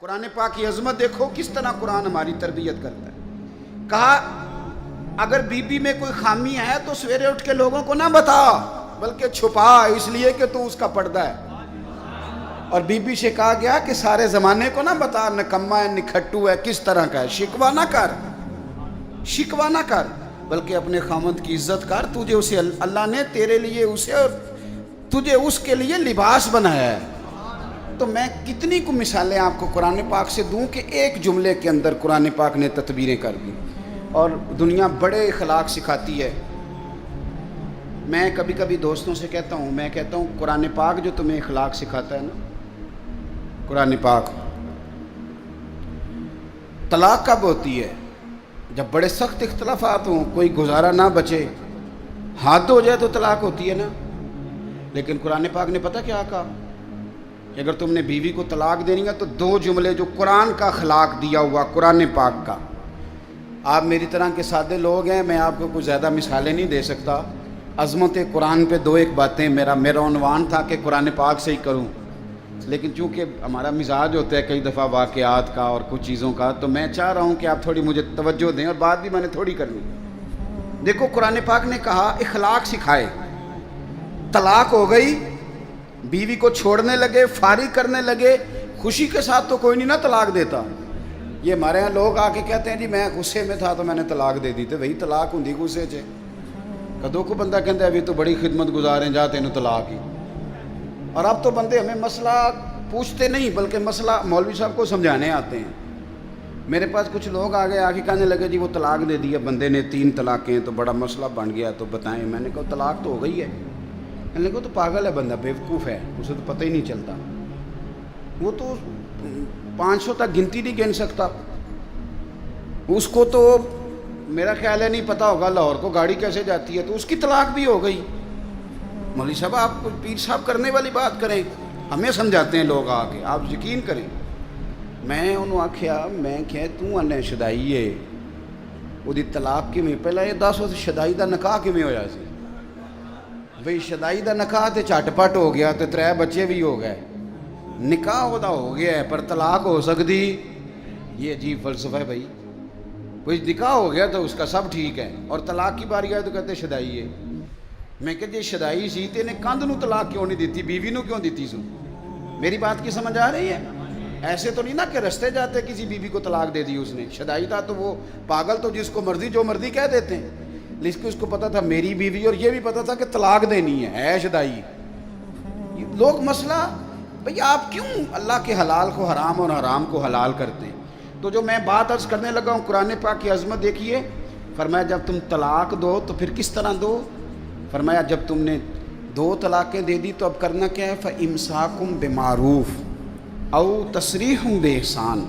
قرآن پاک کی عظمت دیکھو کس طرح قرآن ہماری تربیت کرتا ہے. کہا اگر بی بی میں کوئی خامی ہے تو سویرے اٹھ کے لوگوں کو نہ بتا بلکہ چھپا، اس لیے کہ تو اس کا پردہ ہے. اور بی بی سے کہا گیا کہ سارے زمانے کو نہ بتا نکما ہے نکھٹو ہے کس طرح کا ہے، شکوہ نہ کر، شکوہ نہ کر، بلکہ اپنے خاوند کی عزت کر. تجھے اسے اللہ نے تیرے لیے اسے اور تجھے اس کے لیے لباس بنایا ہے. تو میں کتنی کو مثالیں آپ کو قرآن پاک سے دوں کہ ایک جملے کے اندر قرآن پاک نے تدبیریں کر دی اور دنیا بڑے اخلاق سکھاتی ہے. میں کبھی کبھی دوستوں سے کہتا ہوں، میں کہتا ہوں قرآن پاک جو تمہیں اخلاق سکھاتا ہے نا، قرآن پاک طلاق کب ہوتی ہے؟ جب بڑے سخت اختلافات ہوں، کوئی گزارا نہ بچے، حد ہو جائے تو طلاق ہوتی ہے نا. لیکن قرآن پاک نے پتہ کیا کہا کہ اگر تم نے بیوی کو طلاق دینی ہے تو دو جملے جو قرآن کا اخلاق دیا ہوا قرآن پاک کا. آپ میری طرح کے سادے لوگ ہیں، میں آپ کو کچھ زیادہ مثالیں نہیں دے سکتا. عظمت قرآن پہ دو ایک باتیں، میرا عنوان تھا کہ قرآن پاک سے ہی کروں، لیکن چونکہ ہمارا مزاج ہوتا ہے کئی دفعہ واقعات کا اور کچھ چیزوں کا، تو میں چاہ رہا ہوں کہ آپ تھوڑی مجھے توجہ دیں اور بات بھی میں نے تھوڑی کرنی. دیکھو قرآن پاک نے کہا اخلاق سکھائے. طلاق ہو گئی، بیوی کو چھوڑنے لگے، فارغ کرنے لگے، خوشی کے ساتھ تو کوئی نہیں نہ طلاق دیتا. یہ ہمارے ہاں لوگ آ کے کہتے ہیں جی میں غصے میں تھا تو میں نے طلاق دے دی. تو وہی طلاق ہوں غصے سے کدو کو بندہ کہتا ہے ابھی تو بڑی خدمت گزاریں جا تینوں طلاق ہی. اور اب تو بندے ہمیں مسئلہ پوچھتے نہیں بلکہ مسئلہ مولوی صاحب کو سمجھانے آتے ہیں. میرے پاس کچھ لوگ آ گئے کہنے لگے جی وہ طلاق دے دیا بندے نے 3 طلاقیں تو بڑا مسئلہ بن گیا تو بتائیں. میں نے کہا طلاق تو ہو گئی ہے. میں نے کہا تو پاگل ہے بندہ، بیوقوف ہے، اسے تو پتہ ہی نہیں چلتا. وہ تو 500 تک گنتی نہیں گن سکتا. اس کو تو میرا خیال ہے نہیں پتہ ہوگا لاہور کو گاڑی کیسے جاتی ہے، تو اس کی طلاق بھی ہو گئی. مولوی صاحب آپ کو پیر صاحب کرنے والی بات کریں، ہمیں سمجھاتے ہیں لوگ آ کے، آپ یقین کریں. میں انہوں آکھیا میں کہ تو انہیں شدائی ہے وہ دی طلاق کی میں پہلے یہ 10 شدائی دا نکاح کی میں ہویا سی. بھئی شدائی دا نکاح تے چٹ پٹ ہو گیا تے 3 بچے بھی ہو گئے، نکاح وہ دا ہو گیا ہے پر طلاق ہو سکتی. یہ عجیب فلسفہ ہے بھائی. کوئی نکاح ہو گیا تو اس کا سب ٹھیک ہے اور طلاق کی باری آئے تو کہتے شدائی ہے. میں کہ جی شدائی سی تے نے کندھ نو طلاق کیوں نہیں دیتی، بیوی نو کیوں دیتی سو؟ میری بات کی سمجھ آ رہی ہے؟ ایسے تو نہیں نا کہ رستے جاتے کسی بیوی کو طلاق دے دی اس نے. شدائی تھا تو وہ پاگل تو جس کو مرضی جو مرضی کہہ دیتے ہیں، لیکن اس کو پتہ تھا میری بیوی اور یہ بھی پتہ تھا کہ طلاق دینی ہے شدائی. لوگ مسئلہ بھئی آپ کیوں اللہ کے حلال کو حرام اور حرام کو حلال کرتے ہیں؟ تو جو میں بات عرض کرنے لگا ہوں قرآن پاک کی عظمت دیکھیے. فرمایا جب تم طلاق دو تو پھر کس طرح دو؟ فرمایا جب تم نے 2 طلاقیں دے دی تو اب کرنا کیا ہے؟ فَإِمْسَاكُمْ بِمَعْرُوفٍ أَوْ تَسْرِيحٌ بِإِحْسَانٍ.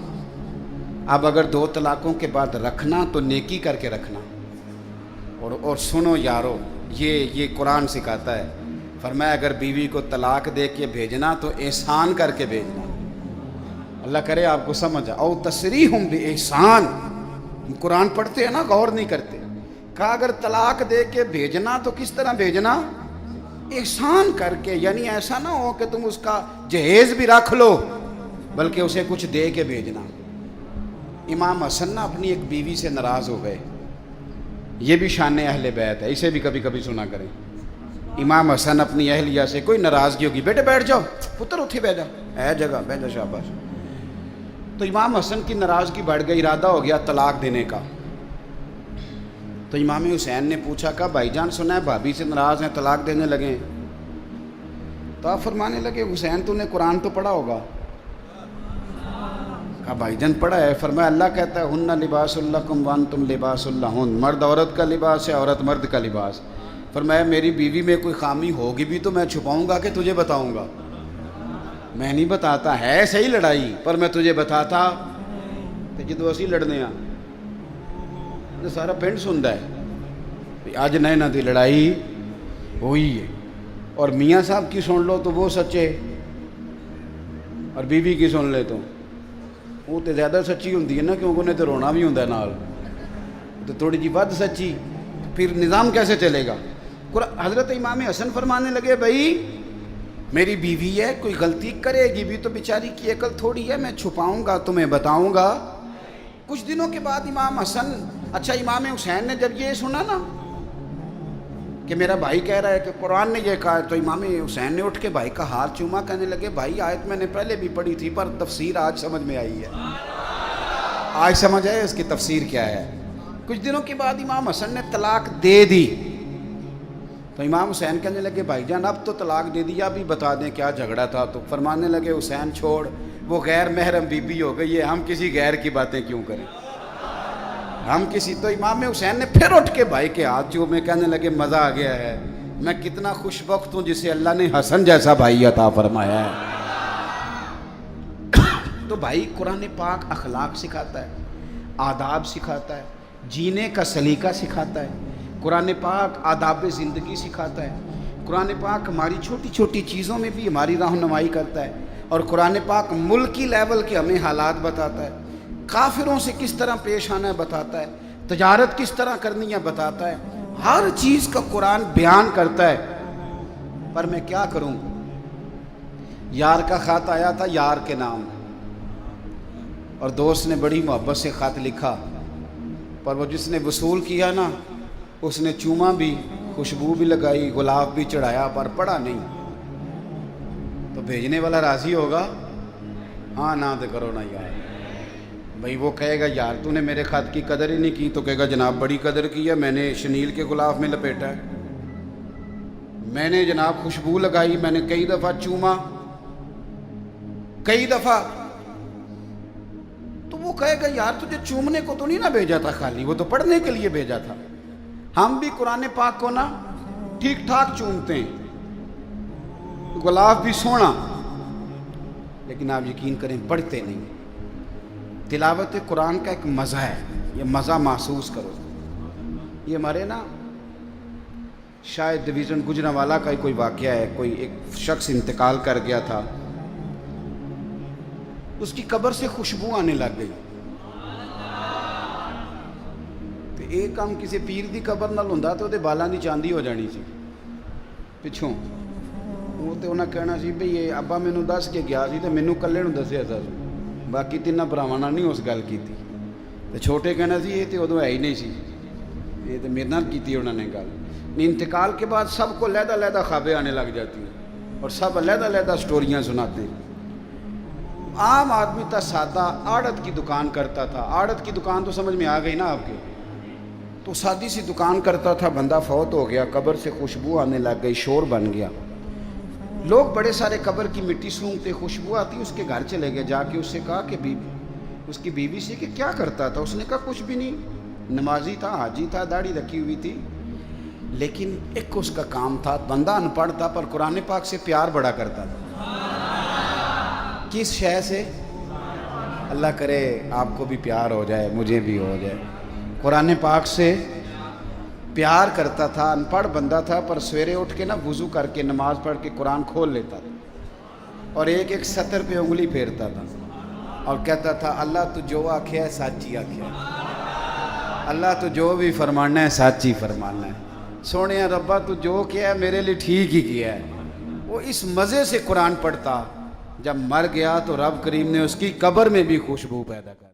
اب اگر 2 طلاقوں کے بعد رکھنا تو نیکی کر کے رکھنا. اور سنو یارو، یہ قرآن سکھاتا ہے. فرمایا اگر بیوی کو طلاق دے کے بھیجنا تو احسان کر کے بھیجنا. اللہ کرے آپ کو سمجھ او تسریح بإحسان. قرآن پڑھتے ہیں نا غور نہیں کرتے. کہا اگر طلاق دے کے بھیجنا تو کس طرح بھیجنا؟ احسان کر کے. یعنی ایسا نہ ہو کہ تم اس کا جہیز بھی رکھ لو بلکہ اسے کچھ دے کے بھیجنا. امام حسن نا اپنی ایک بیوی سے ناراض ہو گئے. یہ بھی شان اہل بیت ہے، اسے بھی کبھی کبھی سنا کریں. امام حسن اپنی اہلیہ سے کوئی ناراضگی ہوگی، بیٹے بیٹھ جاؤ، پتر اٹھے بیٹھ جا، ہے جگہ بیٹھ جا، شاباش. تو امام حسن کی ناراضگی بڑھ گئی، ارادہ ہو گیا طلاق دینے کا. تو امام حسین نے پوچھا کہ بھائی جان سنا ہے بھابھی سے ناراض ہیں طلاق دینے لگے. تو آپ فرمانے لگے حسین تو نے قرآن تو پڑھا ہوگا. کہا بھائی جان پڑھا ہے. فرمایا اللہ کہتا ہے ہن لباس لکم وانتم لباس لہن. مرد عورت کا لباس ہے، عورت مرد کا لباس. فرمایا میری بیوی میں کوئی خامی ہوگی بھی تو میں چھپاؤں گا کہ تجھے بتاؤں گا؟ میں نہیں بتاتا. ہے صحیح لڑائی پر میں تجھے بتاتا تو جدو اسی لڑنے ہاں تو سارا پنڈ سندا ہے اج نہ دی لڑائی ہوئی ہے. اور میاں صاحب کی سن لو تو وہ سچے، اور بیوی کی سن لے تو وہ تو زیادہ سچی ہوندی ہے نا، کیونکہ انہیں تو رونا بھی ہوندا ہے نال، تو تھوڑی جی ود سچی. پھر نظام کیسے چلے گا؟ حضرت امام حسن فرمانے لگے بھائی میری بیوی ہے، کوئی غلطی کرے گی بھی تو بیچاری کی عقل تھوڑی ہے، میں چھپاؤں گا تمہیں بتاؤں گا۔ کچھ دنوں کے بعد امام حسن، اچھا امام حسین نے جب یہ سنا نا کہ میرا بھائی کہہ رہا ہے کہ قرآن نے یہ کہا ہے، تو امام حسین نے اٹھ کے بھائی کا ہاتھ چوما، کہنے لگے بھائی آیت میں نے پہلے بھی پڑھی تھی پر تفسیر آج سمجھ میں آئی ہے، آج سمجھ آئے اس کی تفسیر کیا ہے۔ کچھ دنوں کے بعد امام حسن نے طلاق دے دی، تو امام حسین کہنے لگے بھائی جان اب تو طلاق دے دیا، ابھی بتا دیں کیا جھگڑا تھا؟ تو فرمانے لگے حسین چھوڑ، وہ غیر محرم بی بی ہو گئی ہے، ہم کسی غیر کی باتیں کیوں کریں، ہم کسی۔ تو امام حسین نے پھر اٹھ کے بھائی کے ہاتھ چومے، کہنے لگے مزہ آ گیا ہے، میں کتنا خوش بخت ہوں جسے اللہ نے حسن جیسا بھائی عطا فرمایا ہے۔ تو بھائی قرآن پاک اخلاق سکھاتا ہے، آداب سکھاتا ہے، جینے کا سلیقہ سکھاتا ہے، قرآن پاک آداب زندگی سکھاتا ہے، قرآن پاک ہماری چھوٹی چھوٹی چیزوں میں بھی ہماری رہنمائی کرتا ہے، اور قرآن پاک ملکی لیول کے ہمیں حالات بتاتا ہے، کافروں سے کس طرح پیش آنا ہے بتاتا ہے، تجارت کس طرح کرنی ہے بتاتا ہے، ہر چیز کا قرآن بیان کرتا ہے۔ پر میں کیا کروں، یار کا خط آیا تھا یار کے نام، اور دوست نے بڑی محبت سے خط لکھا، پر وہ جس نے وصول کیا نا اس نے چوما بھی، خوشبو بھی لگائی، گلاب بھی چڑھایا، پر پڑھا نہیں۔ تو بھیجنے والا راضی ہوگا؟ ہاں نہ تو کرو نا یار، بھئی وہ کہے گا یار تو نے میرے خط کی قدر ہی نہیں کی، تو کہے گا جناب بڑی قدر کی ہے، میں نے شنیل کے غلاف میں لپیٹا ہے، میں نے جناب خوشبو لگائی، میں نے کئی دفعہ چوما، کئی دفعہ۔ تو وہ کہے گا یار تجھے چومنے کو تو نہیں نہ بھیجا تھا خالی، وہ تو پڑھنے کے لیے بھیجا تھا۔ ہم بھی قرآن پاک کو نا ٹھیک ٹھاک چومتے ہیں، غلاف بھی سونا، لیکن آپ یقین کریں پڑھتے نہیں۔ تلاوت قرآن کا ایک مزہ ہے، یہ مزہ محسوس کرو۔ یہ ہمارے نا شاید ڈویژن گجرانوالہ کا ہی کوئی واقعہ ہے، کوئی ایک شخص انتقال کر گیا تھا، اس کی قبر سے خوشبو آنے لگ گئی، تو ایک کام کسی پیر دی قبر نال ہوندا تو دے بالاں دی چاندی ہو جانی سی پچھوں، وہ تے انہاں کہنا سی بھئی یہ ابا مینوں دس کے گیا سی تے مینوں کلے نوں دسیا سی، باقی تیناں بھراواں نال نہیں اس گل کیتی، تے چھوٹے کہنا سی یہ تے ادوں ہے ہی نہیں سی، یہ تے میرے نال کیتی انہوں نے گل۔ انتقال کے بعد سب کو علیحدہ علیحدہ خوابیں آنے لگ جاتی ہیں اور سب علیحدہ علیحدہ سٹوریاں سناتے ہیں۔ عام آدمی تھا سادہ، آڑت کی دکان کرتا تھا، آڑت کی دکان تو سمجھ میں آ گئی نا آپ کے، تو سادی سی دکان کرتا تھا، بندہ فوت ہو گیا، قبر سے خوشبو آنے لگ گئی، شور بن گیا، لوگ بڑے سارے قبر کی مٹی سونگتے، خوشبو آتی، اس کے گھر چلے گئے، جا کے اس سے کہا کہ اس کی بیوی سے کہ کیا کرتا تھا؟ اس نے کہا کچھ بھی نہیں، نمازی تھا، حاجی تھا، داڑھی رکھی ہوئی تھی، لیکن ایک اس کا کام تھا، بندہ ان پڑھ تھا پر قرآن پاک سے پیار بڑا کرتا تھا۔ کس شے سے؟ اللہ کرے آپ کو بھی پیار ہو جائے، مجھے بھی ہو جائے۔ قرآن پاک سے پیار کرتا تھا، ان پڑھ بندہ تھا، پر سویرے اٹھ کے نا وضو کر کے نماز پڑھ کے قرآن کھول لیتا تھا اور ایک ایک سطر پہ انگلی پھیرتا تھا اور کہتا تھا اللہ تو جو آکھیا ہے سچی آکھیا ہے، اللہ تو جو بھی فرمانا ہے سچی فرمانا ہے، سونے ربا تو جو کیا ہے میرے لیے ٹھیک ہی کیا ہے۔ وہ اس مزے سے قرآن پڑھتا، جب مر گیا تو رب کریم نے اس کی قبر میں بھی خوشبو پیدا کر